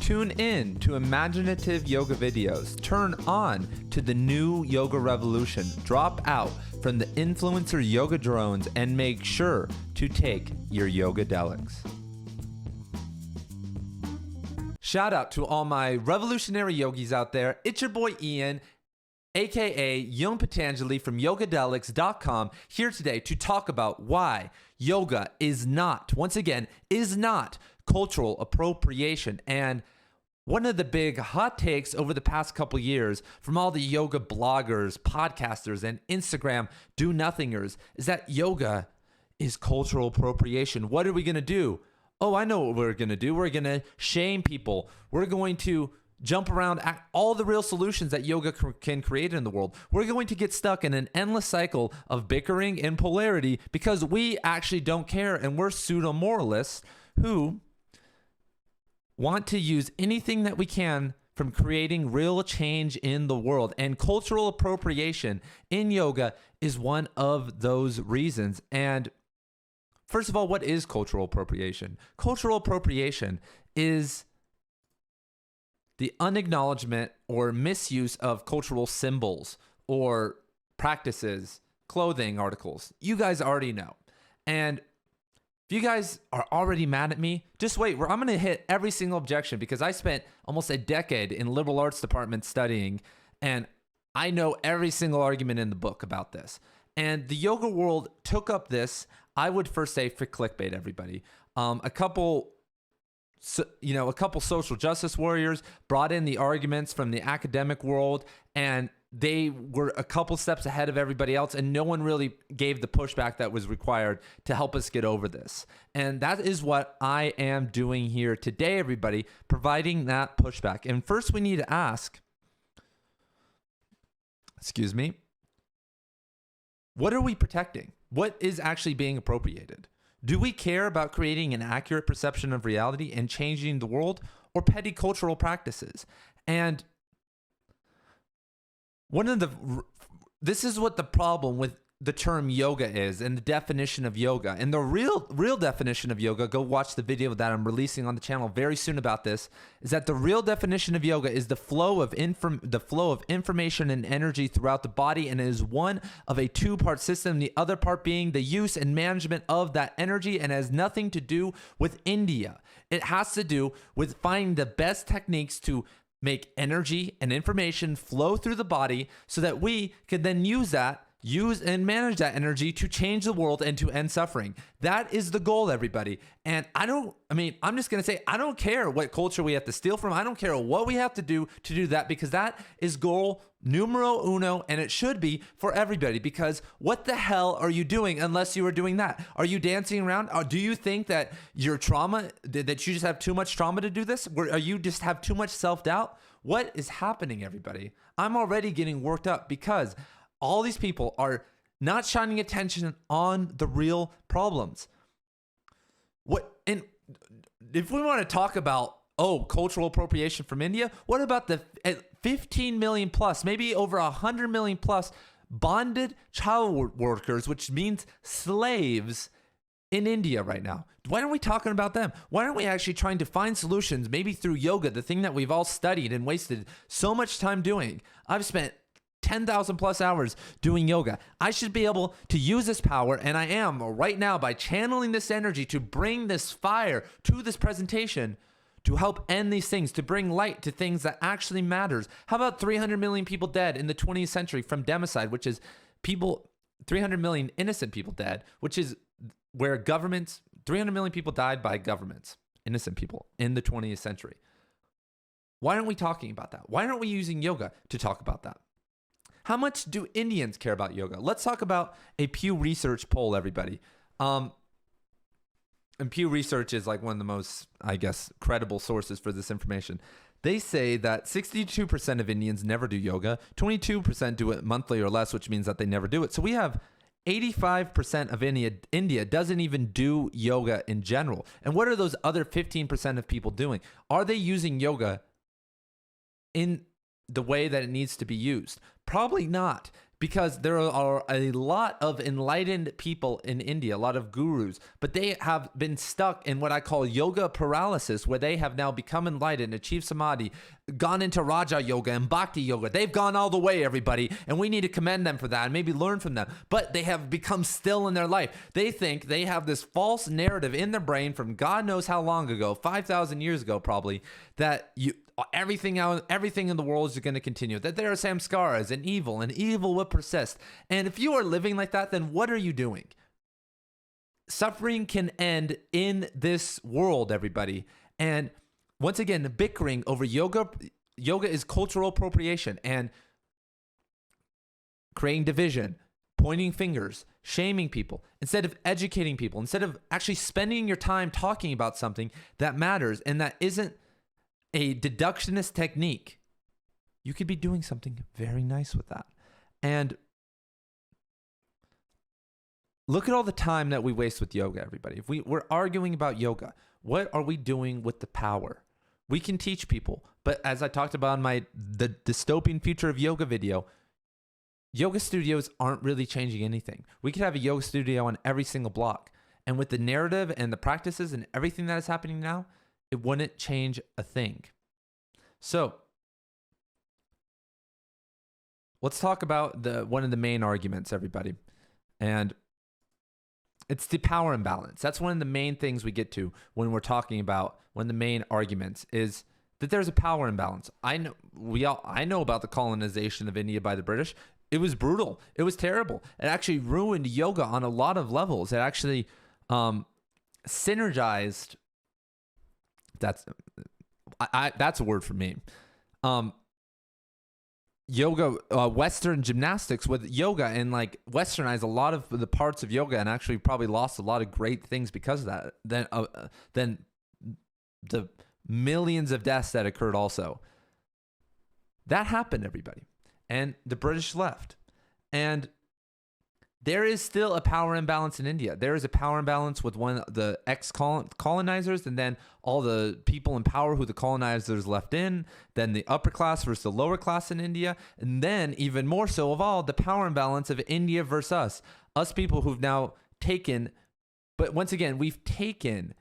Tune in to imaginative yoga videos. Turn on to the new yoga revolution. Drop out from the influencer yoga drones and make sure to take your yogadelics. Shout out to all my revolutionary yogis out there. It's your boy Ian, aka Young Patanjali from yogadelics.com, here today to talk about why yoga is not, once again, is not cultural appropriation. And one of the big hot takes over the past couple years from all the yoga bloggers, podcasters, and Instagram do-nothingers is that yoga is cultural appropriation. What are we going to do? Oh, I know what we're going to do. We're going to shame people. We're going to jump around at all the real solutions that yoga can create in the world. We're going to get stuck in an endless cycle of bickering and polarity because we actually don't care, and we're pseudo-moralists who want to use anything that we can from creating real change in the world. And cultural appropriation in yoga is one of those reasons. And first of all, what is cultural appropriation? Cultural appropriation is the unacknowledgement or misuse of cultural symbols or practices, clothing articles. You guys already know. And if you guys are already mad at me, just wait. I'm going to hit every single objection because I spent almost a decade in liberal arts department studying, and I know every single argument in the book about this. And the yoga world took up this, I would first say, for clickbait, everybody. A couple social justice warriors brought in the arguments from the academic world, and they were a couple steps ahead of everybody else, and no one really gave the pushback that was required to help us get over this. And that is what I am doing here today, everybody, providing that pushback. And first we need to ask, what are we protecting? What is actually being appropriated? Do we care about creating an accurate perception of reality and changing the world, or petty cultural practices? And this is what the problem with the term yoga is and the definition of yoga. And the real definition of yoga, go watch the video that I'm releasing on the channel very soon about this, is that the real definition of yoga is the flow of information and energy throughout the body, and it is one of a two-part system, the other part being the use and management of that energy, and has nothing to do with India. It has to do with finding the best techniques to make energy and information flow through the body so that we can then use and manage that energy to change the world and to end suffering. That is the goal, everybody. And I'm just going to say, I don't care what culture we have to steal from. I don't care what we have to do that, because that is goal numero uno, and it should be for everybody. Because what the hell are you doing unless you are doing that? Are you dancing around? Or do you think that your trauma, that you just have too much trauma to do this? Or you just have too much self-doubt? What is happening, everybody? I'm already getting worked up because all these people are not shining attention on the real problems. And if we want to talk about, cultural appropriation from India, what about the 15 million plus, maybe over 100 million plus bonded child workers, which means slaves in India right now? Why aren't we talking about them? Why aren't we actually trying to find solutions, maybe through yoga, the thing that we've all studied and wasted so much time doing? I've spent 10,000 plus hours doing yoga. I should be able to use this power, and I am right now, by channeling this energy to bring this fire to this presentation to help end these things, to bring light to things that actually matters. How about 300 million people dead in the 20th century from democide, which is 300 million innocent people dead, which is where 300 million people died by governments, innocent people, in the 20th century. Why aren't we talking about that? Why aren't we using yoga to talk about that? How much do Indians care about yoga? Let's talk about a Pew Research poll, everybody. And Pew Research is like one of the most, credible sources for this information. They say that 62% of Indians never do yoga. 22% do it monthly or less, which means that they never do it. So we have 85% of India doesn't even do yoga in general. And what are those other 15% of people doing? Are they using yoga in the way that it needs to be used? Probably not, because there are a lot of enlightened people in India, a lot of gurus, but they have been stuck in what I call yoga paralysis, where they have now become enlightened, achieved samadhi, gone into Raja Yoga and Bhakti Yoga. They've gone all the way, everybody, and we need to commend them for that and maybe learn from them. But they have become still in their life. They think they have this false narrative in their brain from God knows how long ago, 5,000 years ago probably, that everything in the world is going to continue, that there are samskaras and evil will persist. And if you are living like that, then what are you doing? Suffering can end in this world, everybody. And once again, the bickering over yoga is cultural appropriation and creating division, pointing fingers, shaming people, instead of educating people, instead of actually spending your time talking about something that matters and that isn't a deductionist technique. You could be doing something very nice with that. And look at all the time that we waste with yoga, everybody. If we're arguing about yoga, what are we doing with the power? We can teach people, but as I talked about in the dystopian future of yoga video, yoga studios aren't really changing anything. We could have a yoga studio on every single block. And with the narrative and the practices and everything that is happening now, it wouldn't change a thing. So let's talk about one of the main arguments, everybody. And it's the power imbalance. That's one of the main things we get to when we're talking about one of the main arguments is that there's a power imbalance. I know about the colonization of India by the British. It was brutal. It was terrible. It actually ruined yoga on a lot of levels. It actually synergized. That's a word for me. Yoga, Western gymnastics with yoga, and like westernized a lot of the parts of yoga, and actually probably lost a lot of great things because of that. Then the millions of deaths that occurred also. That happened, everybody, and the British left, and there is still a power imbalance in India. There is a power imbalance with the ex-colonizers and then all the people in power who the colonizers left in, then the upper class versus the lower class in India, and then even more so of all, the power imbalance of India versus us people who've now taken, but once again, we've taken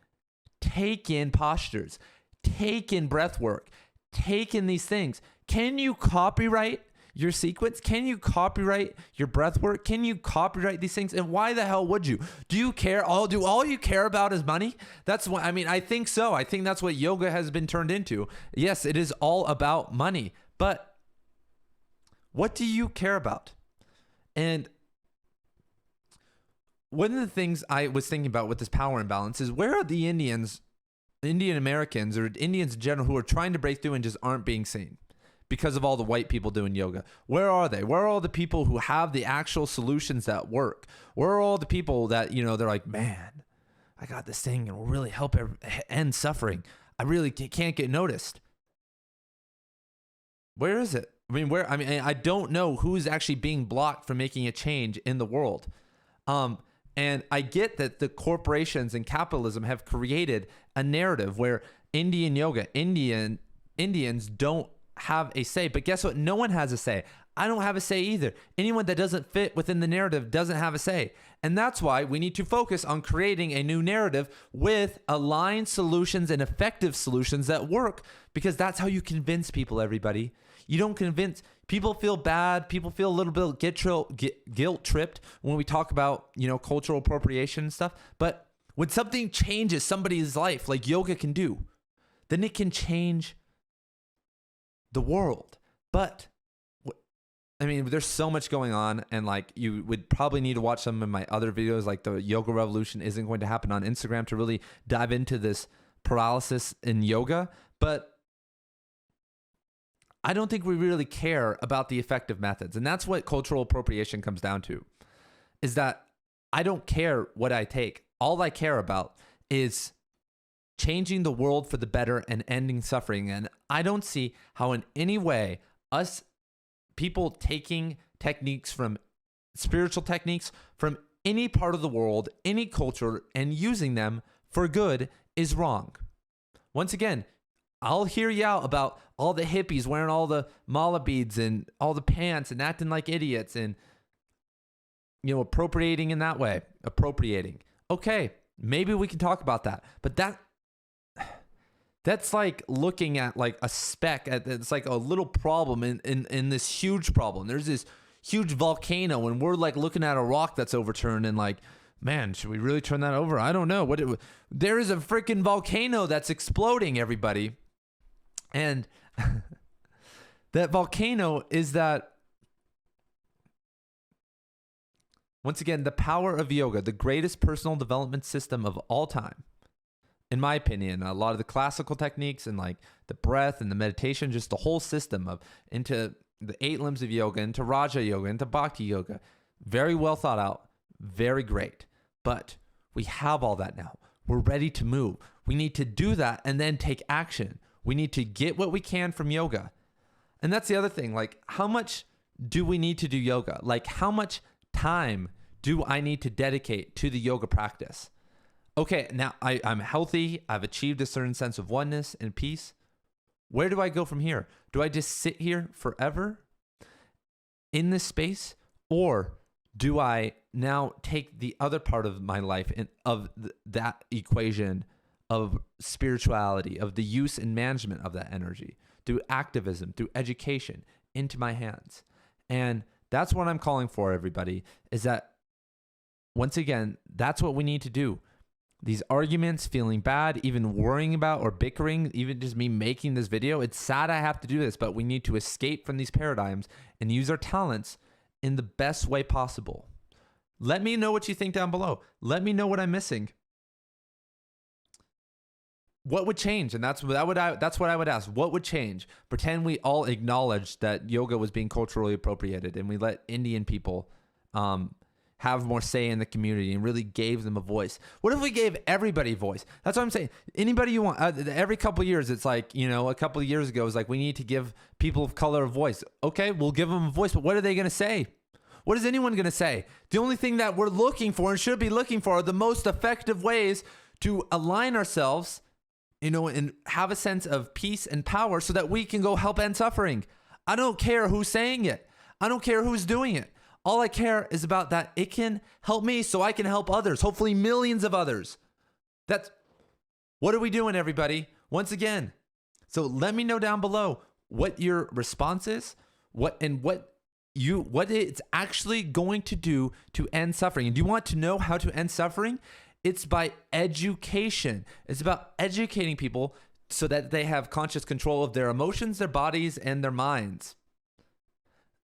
postures, taken breath work, taken these things. Can you copyright your sequence? Can you copyright your breath work? Can you copyright these things? And why the hell would you? Do you care? Do all you care about is money? That's what, I think so. I think that's what yoga has been turned into. Yes, it is all about money, but what do you care about? And one of the things I was thinking about with this power imbalance is, where are the Indian Americans or Indians in general who are trying to break through and just aren't being seen because of all the white people doing yoga? Where are they? Where are all the people who have the actual solutions that work? Where are all the people that, they're like, man, I got this thing and will really help end suffering. I really can't get noticed. Where is it? I don't know who's actually being blocked from making a change in the world. And I get that the corporations and capitalism have created a narrative where Indians don't have a say. But guess what? No one has a say. I don't have a say either. Anyone that doesn't fit within the narrative doesn't have a say. And that's why we need to focus on creating a new narrative with aligned solutions and effective solutions that work, because that's how you convince people, everybody. You don't convince people. Feel bad. People feel a little bit guilt tripped when we talk about, cultural appropriation and stuff. But when something changes somebody's life, like yoga can do, then it can change the world. But there's so much going on, and you would probably need to watch some of my other videos, like the yoga revolution isn't going to happen on Instagram, to really dive into this paralysis in yoga. But I don't think we really care about the effective methods. And that's what cultural appropriation comes down to, is that I don't care what I take. All I care about is changing the world for the better and ending suffering. And I don't see how in any way us people taking techniques from spiritual techniques from any part of the world, any culture, and using them for good is wrong. Once again, I'll hear you out about all the hippies wearing all the mala beads and all the pants and acting like idiots and appropriating in that way, appropriating. Okay, maybe we can talk about that. But that's like looking at like a speck. It's like a little problem in this huge problem. There's this huge volcano, and we're like looking at a rock that's overturned and like, man, should we really turn that over? I don't know. There is a freaking volcano that's exploding, everybody. And that volcano is that, once again, the power of yoga, the greatest personal development system of all time. In my opinion, a lot of the classical techniques and like the breath and the meditation, just the whole system into the 8 limbs of yoga, into Raja yoga, into Bhakti yoga, very well thought out, very great. But we have all that now. We're ready to move. We need to do that and then take action. We need to get what we can from yoga. And that's the other thing. Like, how much do we need to do yoga? Like, how much time do I need to dedicate to the yoga practice? Okay, now I'm healthy. I've achieved a certain sense of oneness and peace. Where do I go from here? Do I just sit here forever in this space? Or do I now take the other part of my life and of that equation of spirituality, of the use and management of that energy, through activism, through education, into my hands? And that's what I'm calling for, everybody, is that, once again, that's what we need to do. These arguments, feeling bad, even worrying about or bickering, even just me making this video, it's sad I have to do this, but we need to escape from these paradigms and use our talents in the best way possible. Let me know what you think down below. Let me know what I'm missing. What would change? And that's what I would ask. What would change? Pretend we all acknowledged that yoga was being culturally appropriated, and we let Indian people have more say in the community and really gave them a voice. What if we gave everybody a voice? That's what I'm saying. Anybody you want. Every couple of years, it's like, a couple of years ago, it was like, we need to give people of color a voice. Okay, we'll give them a voice, but what are they going to say? What is anyone going to say? The only thing that we're looking for and should be looking for are the most effective ways to align ourselves, and have a sense of peace and power so that we can go help end suffering. I don't care who's saying it. I don't care who's doing it. All I care is about that it can help me so I can help others, hopefully millions of others. What are we doing, everybody? Once again. So let me know down below what your response is, what it's actually going to do to end suffering. And do you want to know how to end suffering? It's by education. It's about educating people so that they have conscious control of their emotions, their bodies, and their minds,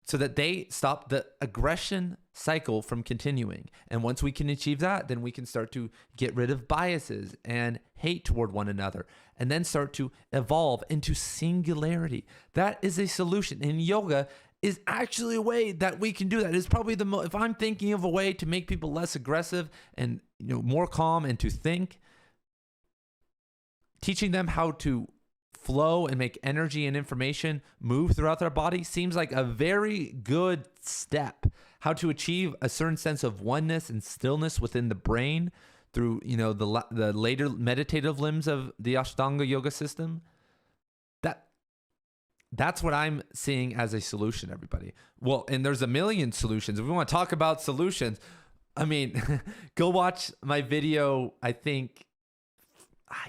so that they stop the aggression cycle from continuing. And once we can achieve that, then we can start to get rid of biases and hate toward one another, and then start to evolve into singularity. That is a solution. And yoga is actually a way that we can do that. It's probably if I'm thinking of a way to make people less aggressive and more calm and to think, teaching them how to flow and make energy and information move throughout their body seems like a very good step. How to achieve a certain sense of oneness and stillness within the brain through the later meditative limbs of the Ashtanga yoga system. That's what I'm seeing as a solution, everybody. Well, and there's a million solutions. If we want to talk about solutions, go watch my video. I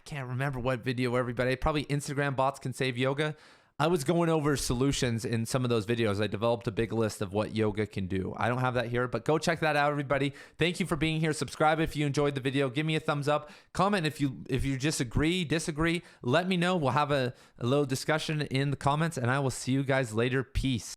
can't remember what video, everybody. Probably Instagram bots can save yoga. I was going over solutions in some of those videos. I developed a big list of what yoga can do. I don't have that here, but go check that out, everybody. Thank you for being here. Subscribe if you enjoyed the video. Give me a thumbs up. Comment if you disagree. Let me know. We'll have a little discussion in the comments, and I will see you guys later. Peace.